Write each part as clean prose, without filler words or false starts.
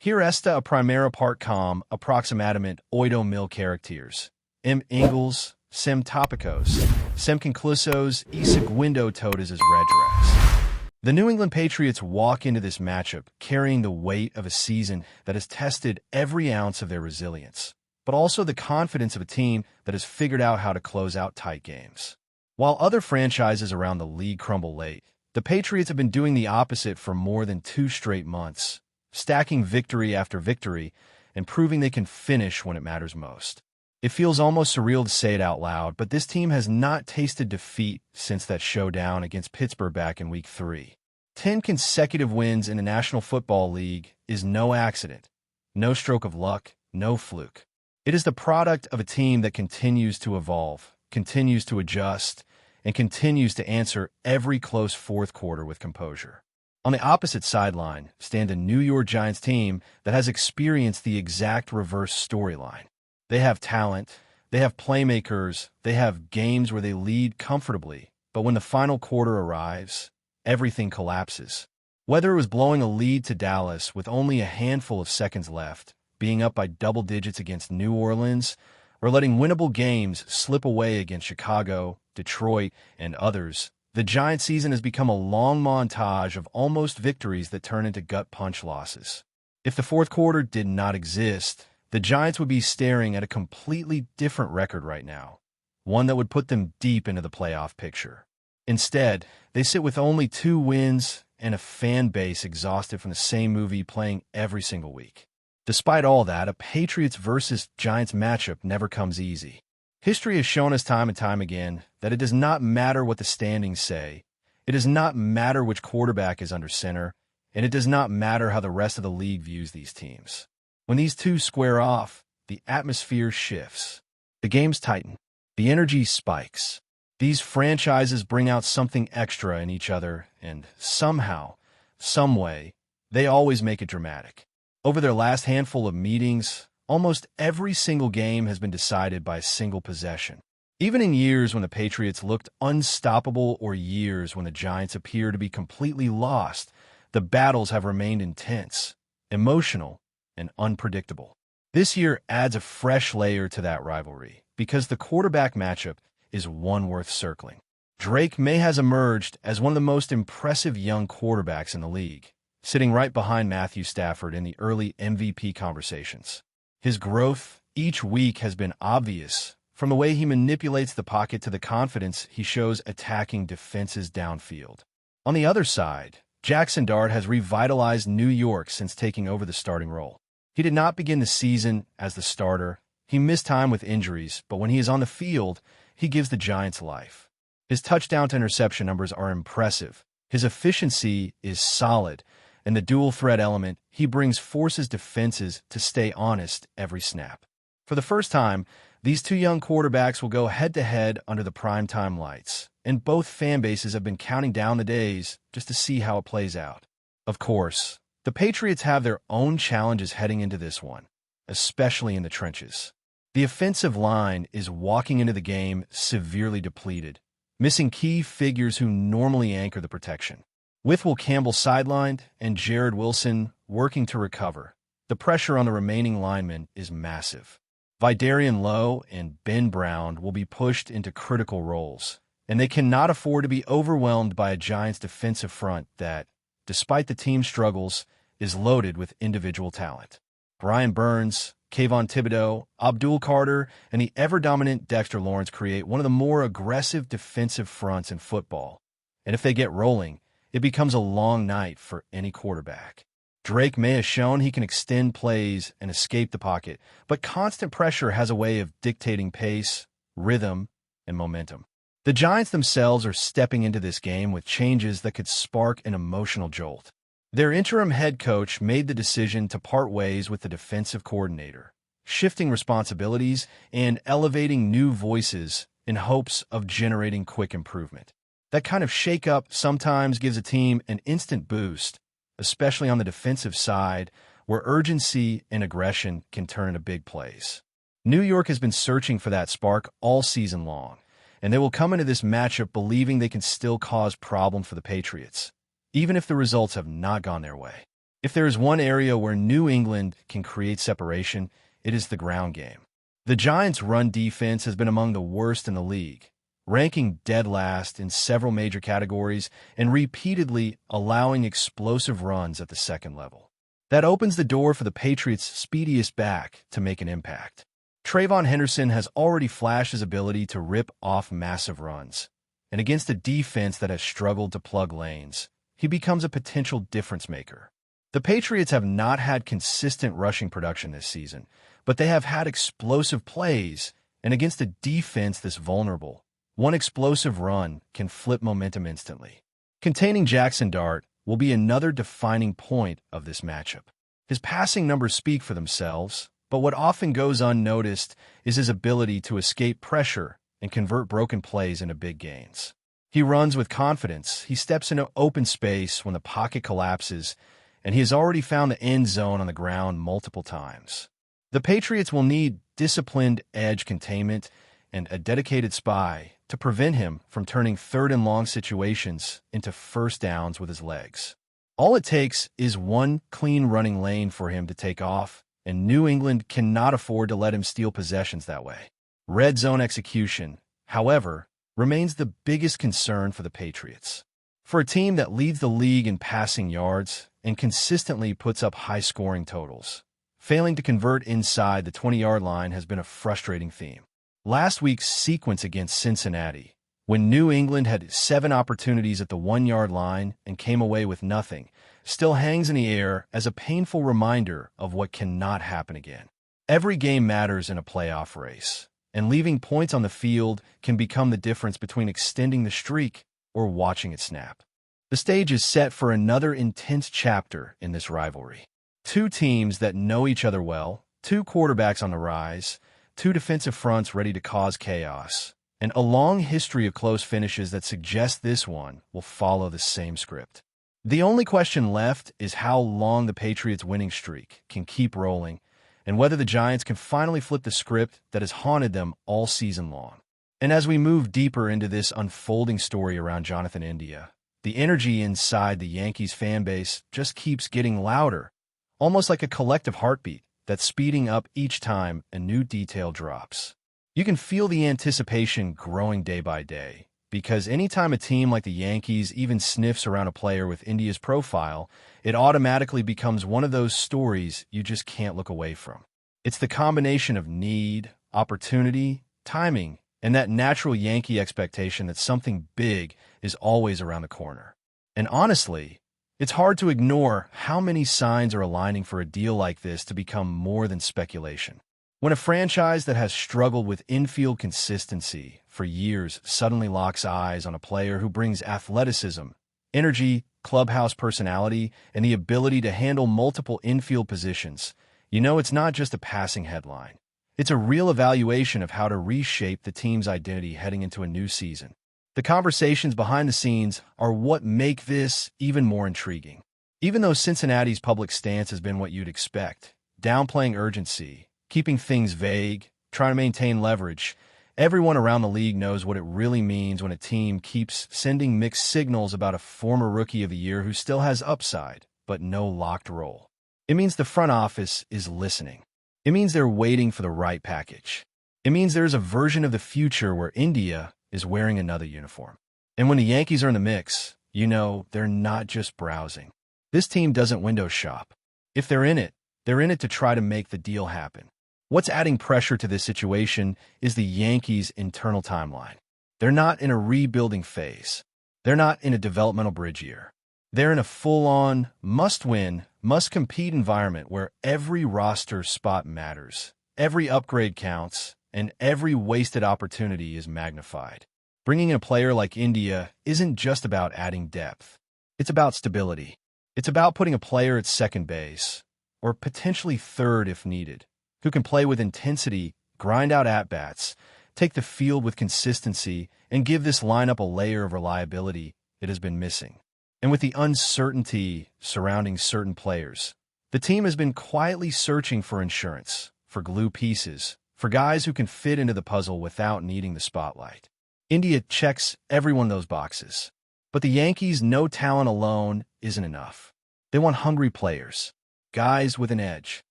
Hier esta a primeira parte com aproximadamente 8,000 characters. Ingles, sem tópicos, sem conclusos e seguindo todas as regras. The New England Patriots walk into this matchup carrying the weight of a season that has tested every ounce of their resilience, but also the confidence of a team that has figured out how to close out tight games. While other franchises around the league crumble late, the Patriots have been doing the opposite for more than 2 straight months, stacking victory after victory and proving they can finish when it matters most. It feels almost surreal to say it out loud, but this team has not tasted defeat since that showdown against Pittsburgh back in Week 3. 10 consecutive wins in the National Football League is no accident, no stroke of luck, no fluke. It is the product of a team that continues to evolve, continues to adjust, and continues to answer every close fourth quarter with composure. On the opposite sideline stand a New York Giants team that has experienced the exact reverse storyline. They have talent, they have playmakers, they have games where they lead comfortably, but when the final quarter arrives, everything collapses. Whether it was blowing a lead to Dallas with only a handful of seconds left, being up by double digits against New Orleans, or letting winnable games slip away against Chicago, Detroit, and others, the Giants season has become a long montage of almost victories that turn into gut punch losses. If the fourth quarter did not exist, the Giants would be staring at a completely different record right now, one that would put them deep into the playoff picture. Instead, they sit with only 2 wins and a fan base exhausted from the same movie playing every single week. Despite all that, a Patriots versus Giants matchup never comes easy. History has shown us time and time again that it does not matter what the standings say, it does not matter which quarterback is under center, and it does not matter how the rest of the league views these teams. When these two square off, the atmosphere shifts. The games tighten. The energy spikes. These franchises bring out something extra in each other, and somehow, some way, they always make it dramatic. Over their last handful of meetings, almost every single game has been decided by a single possession. Even in years when the Patriots looked unstoppable or years when the Giants appear to be completely lost, the battles have remained intense, emotional, and unpredictable. This year adds a fresh layer to that rivalry because the quarterback matchup is one worth circling. Drake May has emerged as one of the most impressive young quarterbacks in the league, sitting right behind Matthew Stafford in the early MVP conversations. His growth each week has been obvious, from the way he manipulates the pocket to the confidence he shows attacking defenses downfield. On the other side, Jackson Dart has revitalized New York since taking over the starting role. He did not begin the season as the starter. He missed time with injuries, but when he is on the field, he gives the Giants life. His touchdown-to-interception numbers are impressive. His efficiency is solid, and the dual-threat element he brings forces defenses to stay honest every snap. For the first time, these 2 young quarterbacks will go head-to-head under the primetime lights, and both fan bases have been counting down the days just to see how it plays out. Of course, the Patriots have their own challenges heading into this one, especially in the trenches. The offensive line is walking into the game severely depleted, missing key figures who normally anchor the protection. With Will Campbell sidelined and Jared Wilson working to recover, the pressure on the remaining linemen is massive. Vidarian Lowe and Ben Brown will be pushed into critical roles, and they cannot afford to be overwhelmed by a Giants defensive front that, despite the team's struggles, is loaded with individual talent. Brian Burns, Kayvon Thibodeau, Abdul Carter, and the ever-dominant Dexter Lawrence create one of the more aggressive defensive fronts in football. And if they get rolling, it becomes a long night for any quarterback. Drake May has shown he can extend plays and escape the pocket, but constant pressure has a way of dictating pace, rhythm, and momentum. The Giants themselves are stepping into this game with changes that could spark an emotional jolt. Their interim head coach made the decision to part ways with the defensive coordinator, shifting responsibilities and elevating new voices in hopes of generating quick improvement. That kind of shakeup sometimes gives a team an instant boost, especially on the defensive side, where urgency and aggression can turn into big plays. New York has been searching for that spark all season long, and they will come into this matchup believing they can still cause problems for the Patriots, even if the results have not gone their way. If there is one area where New England can create separation, it is the ground game. The Giants' run defense has been among the worst in the league, ranking dead last in several major categories and repeatedly allowing explosive runs at the second level. That opens the door for the Patriots' speediest back to make an impact. Trayvon Henderson has already flashed his ability to rip off massive runs, and against a defense that has struggled to plug lanes, he becomes a potential difference maker. The Patriots have not had consistent rushing production this season, but they have had explosive plays, and against a defense this vulnerable, one explosive run can flip momentum instantly. Containing Jackson Dart will be another defining point of this matchup. His passing numbers speak for themselves, but what often goes unnoticed is his ability to escape pressure and convert broken plays into big gains. He runs with confidence, he steps into open space when the pocket collapses, and he has already found the end zone on the ground multiple times. The Patriots will need disciplined edge containment and a dedicated spy to prevent him from turning third and long situations into first downs with his legs. All it takes is one clean running lane for him to take off, and New England cannot afford to let him steal possessions that way. Red zone execution, however, remains the biggest concern for the Patriots. For a team that leads the league in passing yards and consistently puts up high-scoring totals, failing to convert inside the 20-yard line has been a frustrating theme. Last week's sequence against Cincinnati, when New England had 7 opportunities at the 1-yard line and came away with nothing, still hangs in the air as a painful reminder of what cannot happen again. Every game matters in a playoff race, and leaving points on the field can become the difference between extending the streak or watching it snap. The stage is set for another intense chapter in this rivalry. Two teams that know each other well, two quarterbacks on the rise, two defensive fronts ready to cause chaos, and a long history of close finishes that suggest this one will follow the same script. The only question left is how long the Patriots' winning streak can keep rolling and whether the Giants can finally flip the script that has haunted them all season long. And as we move deeper into this unfolding story around Jonathan India, the energy inside the Yankees fan base just keeps getting louder, almost like a collective heartbeat that's speeding up each time a new detail drops. You can feel the anticipation growing day by day, because anytime a team like the Yankees even sniffs around a player with India's profile, it automatically becomes one of those stories you just can't look away from. It's the combination of need, opportunity, timing, and that natural Yankee expectation that something big is always around the corner. And honestly, it's hard to ignore how many signs are aligning for a deal like this to become more than speculation. When a franchise that has struggled with infield consistency for years suddenly locks eyes on a player who brings athleticism, energy, clubhouse personality, and the ability to handle multiple infield positions, you know it's not just a passing headline. It's a real evaluation of how to reshape the team's identity heading into a new season. The conversations behind the scenes are what make this even more intriguing. Even though Cincinnati's public stance has been what you'd expect, downplaying urgency, keeping things vague, trying to maintain leverage, everyone around the league knows what it really means when a team keeps sending mixed signals about a former Rookie of the Year who still has upside, but no locked role. It means the front office is listening. It means they're waiting for the right package. It means there's a version of the future where India is wearing another uniform. And when the Yankees are in the mix, you know they're not just browsing. This team doesn't window shop. If they're in it to try to make the deal happen. What's adding pressure to this situation is the Yankees' internal timeline. They're not in a rebuilding phase. They're not in a developmental bridge year. They're in a full-on, must-win, must-compete environment where every roster spot matters, every upgrade counts, and every wasted opportunity is magnified. Bringing in a player like India isn't just about adding depth. It's about stability. It's about putting a player at second base, or potentially third if needed, who can play with intensity, grind out at-bats, take the field with consistency, and give this lineup a layer of reliability it has been missing. And with the uncertainty surrounding certain players, the team has been quietly searching for insurance, for glue pieces, for guys who can fit into the puzzle without needing the spotlight. India checks every one of those boxes. But the Yankees' no talent alone isn't enough. They want hungry players, guys with an edge,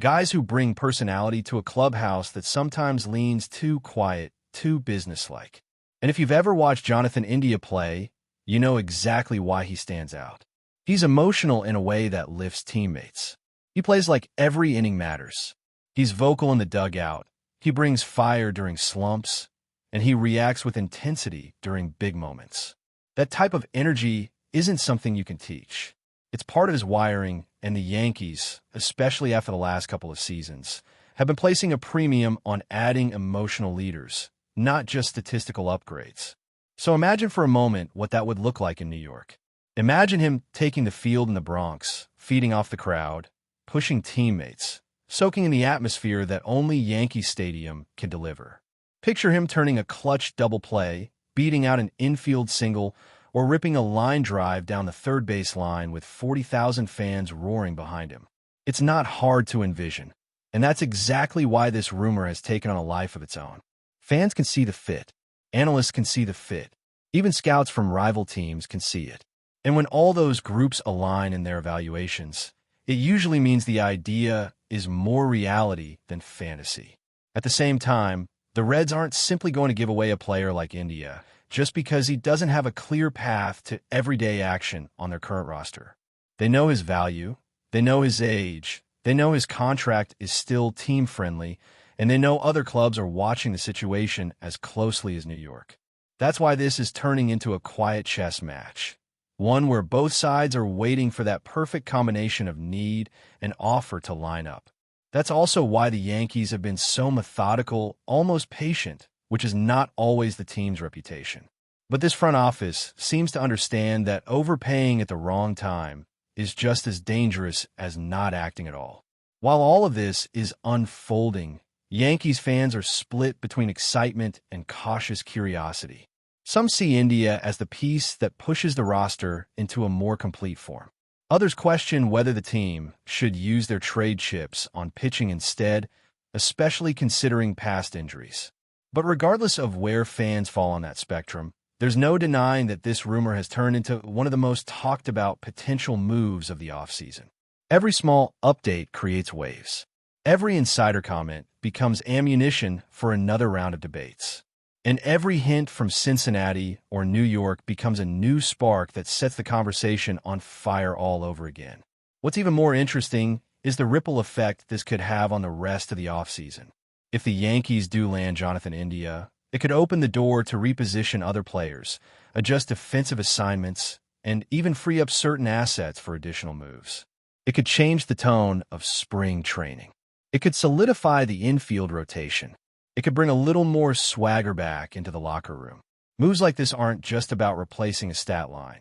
guys who bring personality to a clubhouse that sometimes leans too quiet, too businesslike. And if you've ever watched Jonathan India play, you know exactly why he stands out. He's emotional in a way that lifts teammates. He plays like every inning matters. He's vocal in the dugout, he brings fire during slumps, and he reacts with intensity during big moments. That type of energy isn't something you can teach. It's part of his wiring, and the Yankees, especially after the last couple of seasons, have been placing a premium on adding emotional leaders, not just statistical upgrades. So imagine for a moment what that would look like in New York. Imagine him taking the field in the Bronx, feeding off the crowd, pushing teammates, soaking in the atmosphere that only Yankee Stadium can deliver. Picture him turning a clutch double play, beating out an infield single, or ripping a line drive down the third base line with 40,000 fans roaring behind him. It's not hard to envision, and that's exactly why this rumor has taken on a life of its own. Fans can see the fit. Analysts can see the fit. Even scouts from rival teams can see it. And when all those groups align in their evaluations, it usually means the idea is more reality than fantasy. At the same time, the Reds aren't simply going to give away a player like India just because he doesn't have a clear path to everyday action on their current roster. They know his value, they know his age, they know his contract is still team-friendly, and they know other clubs are watching the situation as closely as New York. That's why this is turning into a quiet chess match, one where both sides are waiting for that perfect combination of need and offer to line up. That's also why the Yankees have been so methodical, almost patient, which is not always the team's reputation. But this front office seems to understand that overpaying at the wrong time is just as dangerous as not acting at all. While all of this is unfolding, Yankees fans are split between excitement and cautious curiosity. Some see India as the piece that pushes the roster into a more complete form. Others question whether the team should use their trade chips on pitching instead, especially considering past injuries. But regardless of where fans fall on that spectrum, there's no denying that this rumor has turned into one of the most talked about potential moves of the offseason. Every small update creates waves. Every insider comment becomes ammunition for another round of debates. And every hint from Cincinnati or New York becomes a new spark that sets the conversation on fire all over again. What's even more interesting is the ripple effect this could have on the rest of the offseason. If the Yankees do land Jonathan India, it could open the door to reposition other players, adjust defensive assignments, and even free up certain assets for additional moves. It could change the tone of spring training. It could solidify the infield rotation. It could bring a little more swagger back into the locker room. Moves like this aren't just about replacing a stat line.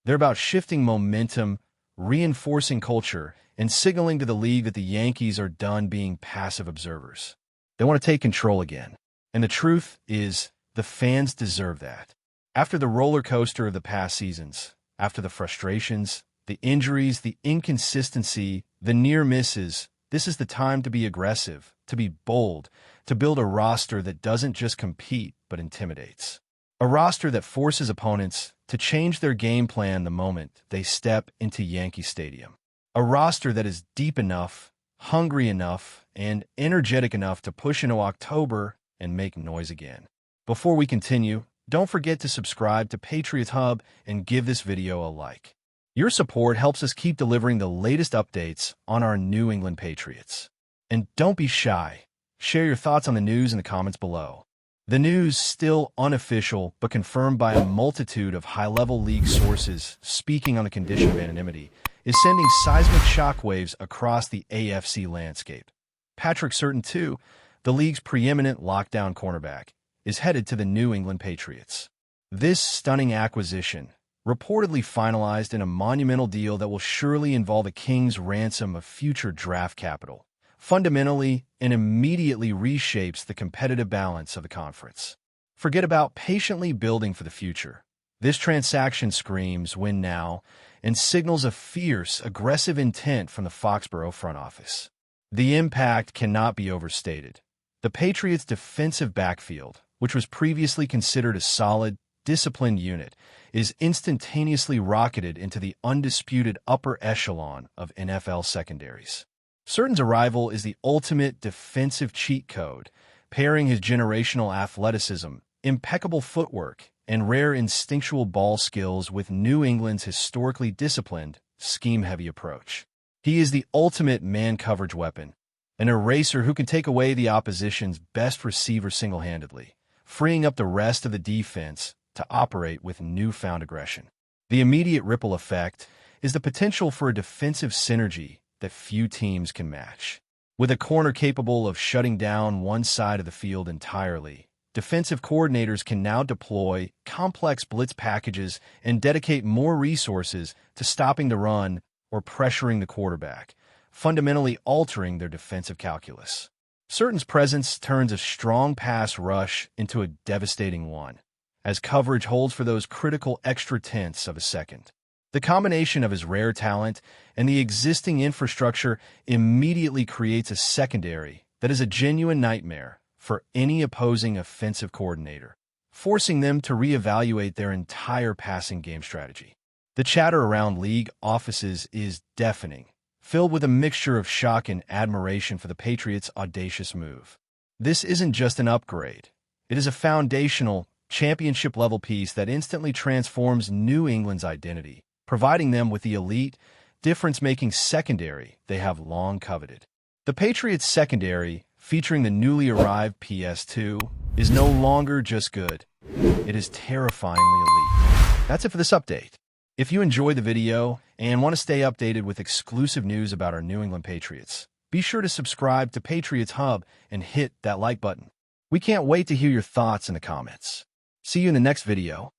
They're about shifting momentum, reinforcing culture, and signaling to the league that the Yankees are done being passive observers. They want to take control again. And the truth is, the fans deserve that. After the roller coaster of the past seasons, after the frustrations, the injuries, the inconsistency, the near misses, this is the time to be aggressive, to be bold, to build a roster that doesn't just compete but intimidates. A roster that forces opponents to change their game plan the moment they step into Yankee Stadium. A roster that is deep enough, hungry enough, and energetic enough to push into October and make noise again. Before we continue, don't forget to subscribe to Patriots Hub and give this video a like. Your support helps us keep delivering the latest updates on our New England Patriots. And don't be shy. Share your thoughts on the news in the comments below. The news, still unofficial but confirmed by a multitude of high-level league sources speaking on the condition of anonymity, is sending seismic shockwaves across the AFC landscape. Patriots Surtain II, the league's preeminent lockdown cornerback, is headed to the New England Patriots. This stunning acquisition, reportedly finalized in a monumental deal that will surely involve a king's ransom of future draft capital, fundamentally and immediately reshapes the competitive balance of the conference. Forget about patiently building for the future. This transaction screams win now and signals a fierce, aggressive intent from the Foxborough front office. The impact cannot be overstated. The Patriots' defensive backfield, which was previously considered a solid disciplined unit is instantaneously rocketed into the undisputed upper echelon of NFL secondaries. Surtain's arrival is the ultimate defensive cheat code, pairing his generational athleticism, impeccable footwork, and rare instinctual ball skills with New England's historically disciplined, scheme-heavy approach. He is the ultimate man-coverage weapon, an eraser who can take away the opposition's best receiver single-handedly, freeing up the rest of the defense to operate with newfound aggression. The immediate ripple effect is the potential for a defensive synergy that few teams can match. With a corner capable of shutting down one side of the field entirely, defensive coordinators can now deploy complex blitz packages and dedicate more resources to stopping the run or pressuring the quarterback, fundamentally altering their defensive calculus. Surtain's presence turns a strong pass rush into a devastating one, as coverage holds for those critical extra tenths of a second. The combination of his rare talent and the existing infrastructure immediately creates a secondary that is a genuine nightmare for any opposing offensive coordinator, forcing them to reevaluate their entire passing game strategy. The chatter around league offices is deafening, filled with a mixture of shock and admiration for the Patriots' audacious move. This isn't just an upgrade. It is a foundational, championship-level piece that instantly transforms New England's identity, providing them with the elite, difference-making secondary they have long coveted. The Patriots' secondary, featuring the newly arrived PS2, is no longer just good. It is terrifyingly elite. That's it for this update. If you enjoyed the video and want to stay updated with exclusive news about our New England Patriots, be sure to subscribe to Patriots Hub and hit that like button. We can't wait to hear your thoughts in the comments. See you in the next video.